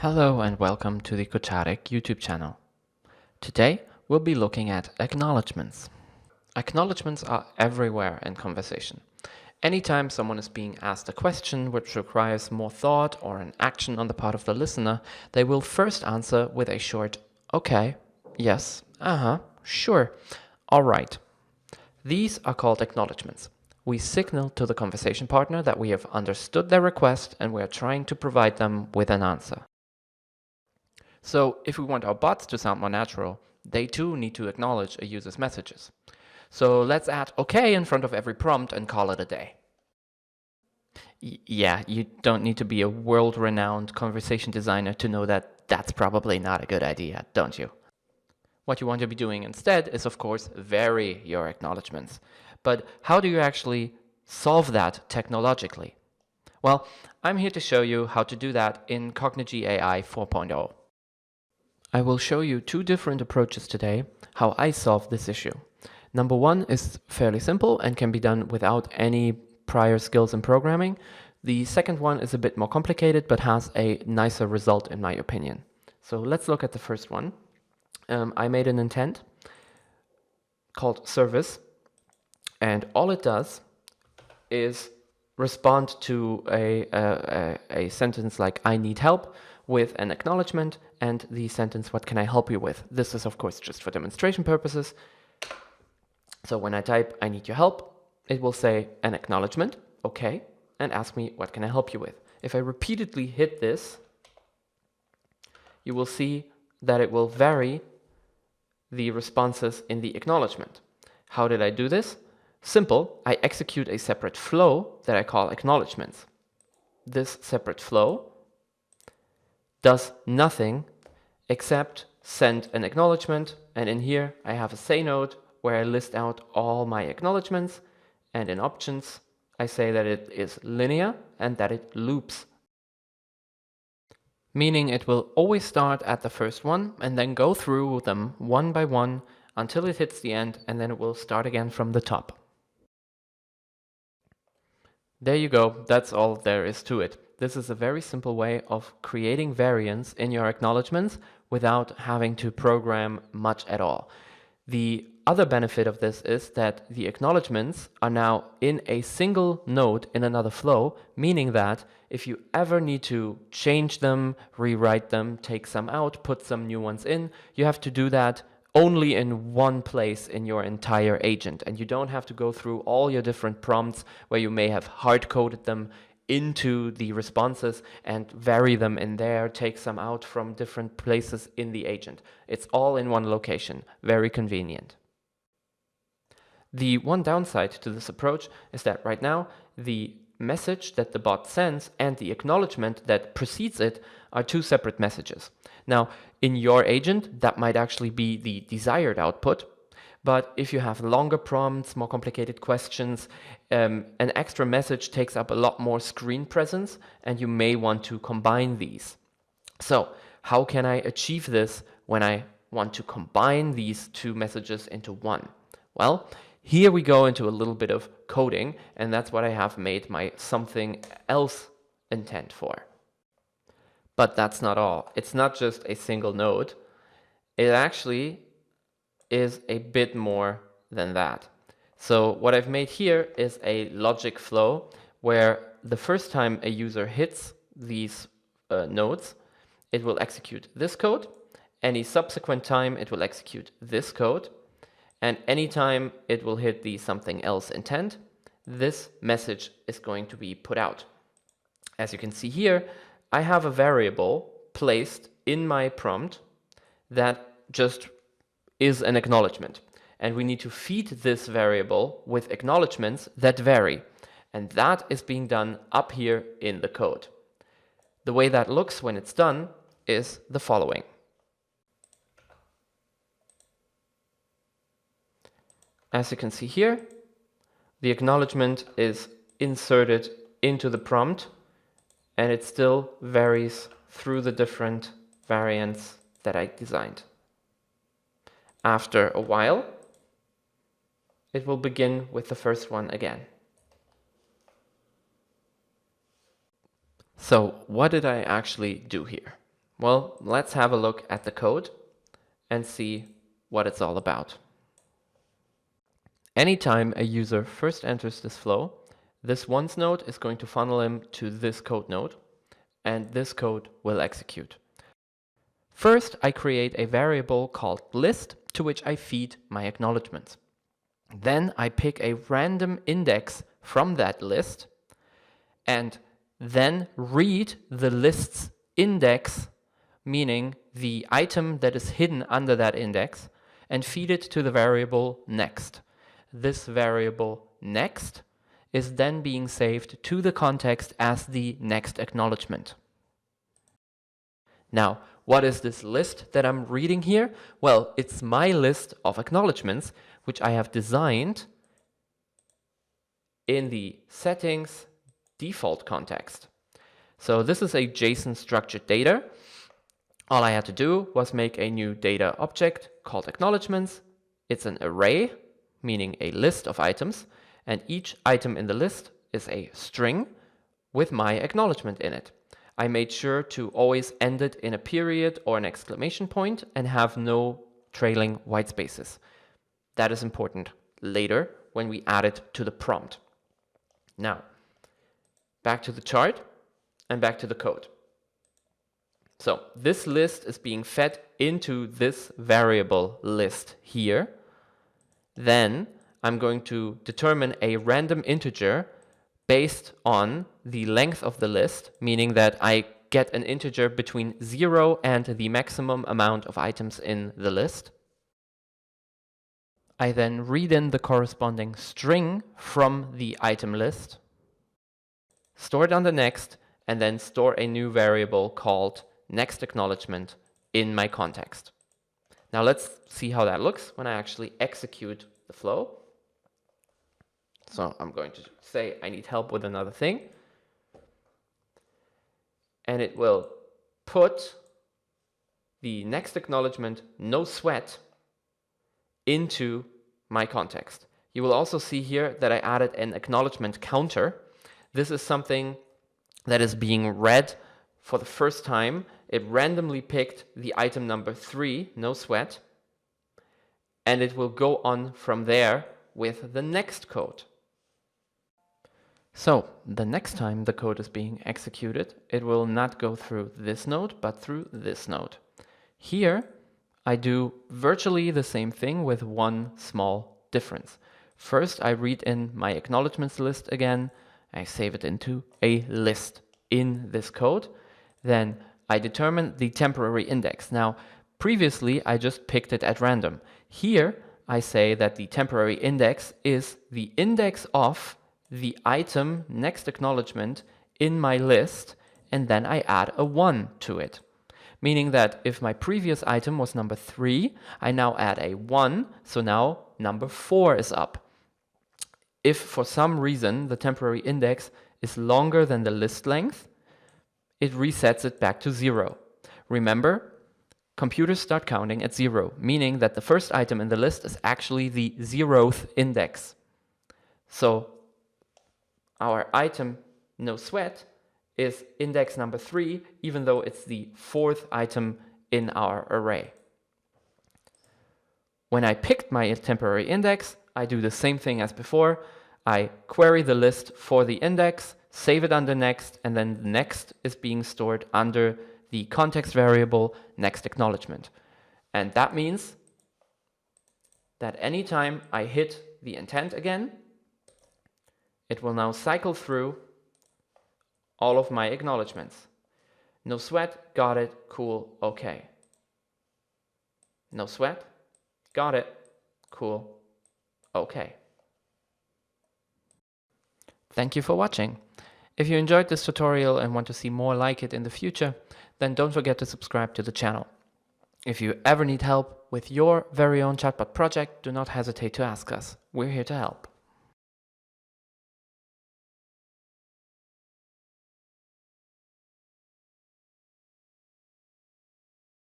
Hello and welcome to the Kocarek YouTube channel. Today we'll be looking at acknowledgements. Acknowledgements are everywhere in conversation. Anytime someone is being asked a question which requires more thought or an action on the part of the listener, they will first answer with a short okay, yes, sure, all right. These are called acknowledgements. We signal to the conversation partner that we have understood their request and we are trying to provide them with an answer. So if we want our bots to sound more natural, they too need to acknowledge a user's messages. So let's add OK in front of every prompt and call it a day. Yeah, you don't need to be a world-renowned conversation designer to know that that's probably not a good idea, don't you? What you want to be doing instead is, of course, vary your acknowledgements. But how do you actually solve that technologically? Well, I'm here to show you how to do that in Cognigy AI 4.0. I will show you two different approaches today, how I solve this issue. Number one is fairly simple and can be done without any prior skills in programming. The second one is a bit more complicated, but has a nicer result in my opinion. So let's look at the first one. I made an intent called service, and all it does is respond to a sentence like I need help with an acknowledgement and the sentence what can I help you with. This is of course just for demonstration purposes. So when I type I need your help, it will say an acknowledgement, okay, and ask me what can I help you with. If I repeatedly hit this, you will see that it will vary the responses in the acknowledgement. How did I do this? Simple, I execute a separate flow that I call acknowledgements. This separate flow does nothing except send an acknowledgement, and in here I have a say node where I list out all my acknowledgements, and in options I say that it is linear and that it loops. Meaning it will always start at the first one and then go through them one by one until it hits the end, and then it will start again from the top. There you go, that's all there is to it. This is a very simple way of creating variance in your acknowledgements without having to program much at all. The other benefit of this is that the acknowledgements are now in a single node in another flow, meaning that if you ever need to change them, rewrite them, take some out, put some new ones in, you have to do that only in one place in your entire agent, and you don't have to go through all your different prompts where you may have hard-coded them into the responses and vary them in there, take some out from different places in the agent. It's all in one location, very convenient. The one downside to this approach is that right now the message that the bot sends and the acknowledgement that precedes it are two separate messages. Now, in your agent, that might actually be the desired output, but if you have longer prompts, more complicated questions, an extra message takes up a lot more screen presence, and you may want to combine these. So, how can I achieve this when I want to combine these two messages into one? Well, here we go into a little bit of coding, and that's what I have made my something else intent for. But that's not all. It's not just a single node. It actually is a bit more than that. So what I've made here is a logic flow where the first time a user hits these nodes, it will execute this code. Any subsequent time, it will execute this code. And anytime it will hit the something else intent, this message is going to be put out. As you can see here, I have a variable placed in my prompt that just is an acknowledgement. And we need to feed this variable with acknowledgements that vary. And that is being done up here in the code. The way that looks when it's done is the following. As you can see here, the acknowledgement is inserted into the prompt, and it still varies through the different variants that I designed. After a while, it will begin with the first one again. So what did I actually do here? Well, let's have a look at the code and see what it's all about. Anytime a user first enters this flow, this once node is going to funnel him to this code node, and this code will execute. First, I create a variable called list to which I feed my acknowledgements. Then I pick a random index from that list and then read the list's index, meaning the item that is hidden under that index, and feed it to the variable next. This variable next is then being saved to the context as the next acknowledgement. Now, what is this list that I'm reading here? Well, it's my list of acknowledgements, which I have designed in the settings default context. So this is a JSON structured data. All I had to do was make a new data object called acknowledgements. It's an array, meaning a list of items, and each item in the list is a string with my acknowledgement in it. I made sure to always end it in a period or an exclamation point and have no trailing white spaces. That is important later when we add it to the prompt. Now, back to the chart and back to the code. So this list is being fed into this variable list here. Then I'm going to determine a random integer based on the length of the list, meaning that I get an integer between 0 and the maximum amount of items in the list. I then read in the corresponding string from the item list, store it under next, and then store a new variable called next acknowledgement in my context. Now let's see how that looks when I actually execute the flow. So I'm going to say I need help with another thing. And it will put the next acknowledgement, no sweat, into my context. You will also see here that I added an acknowledgement counter. This is something that is being read for the first time. It randomly picked the item number 3, no sweat, and it will go on from there with the next code. So the next time the code is being executed, it will not go through this node, but through this node. Here, I do virtually the same thing with one small difference. First, I read in my acknowledgements list again. I save it into a list in this code. Then I determine the temporary index. Now, previously, I just picked it at random. Here, I say that the temporary index is the index of the item next acknowledgement in my list, and then I add a 1 to it. Meaning that if my previous item was number 3, I now add a 1, so now number 4 is up. If for some reason the temporary index is longer than the list length, it resets it back to 0. Remember, computers start counting at 0, meaning that the first item in the list is actually the 0th index. So our item, no sweat, is index number 3, even though it's the 4th item in our array. When I picked my temporary index, I do the same thing as before. I query the list for the index, save it under next, and then the next is being stored under the context variable next acknowledgement. And that means that anytime I hit the intent again, it will now cycle through all of my acknowledgements. No sweat, got it, cool, okay. No sweat, got it, cool, okay. Thank you for watching. If you enjoyed this tutorial and want to see more like it in the future, then don't forget to subscribe to the channel. If you ever need help with your very own chatbot project, do not hesitate to ask us. We're here to help.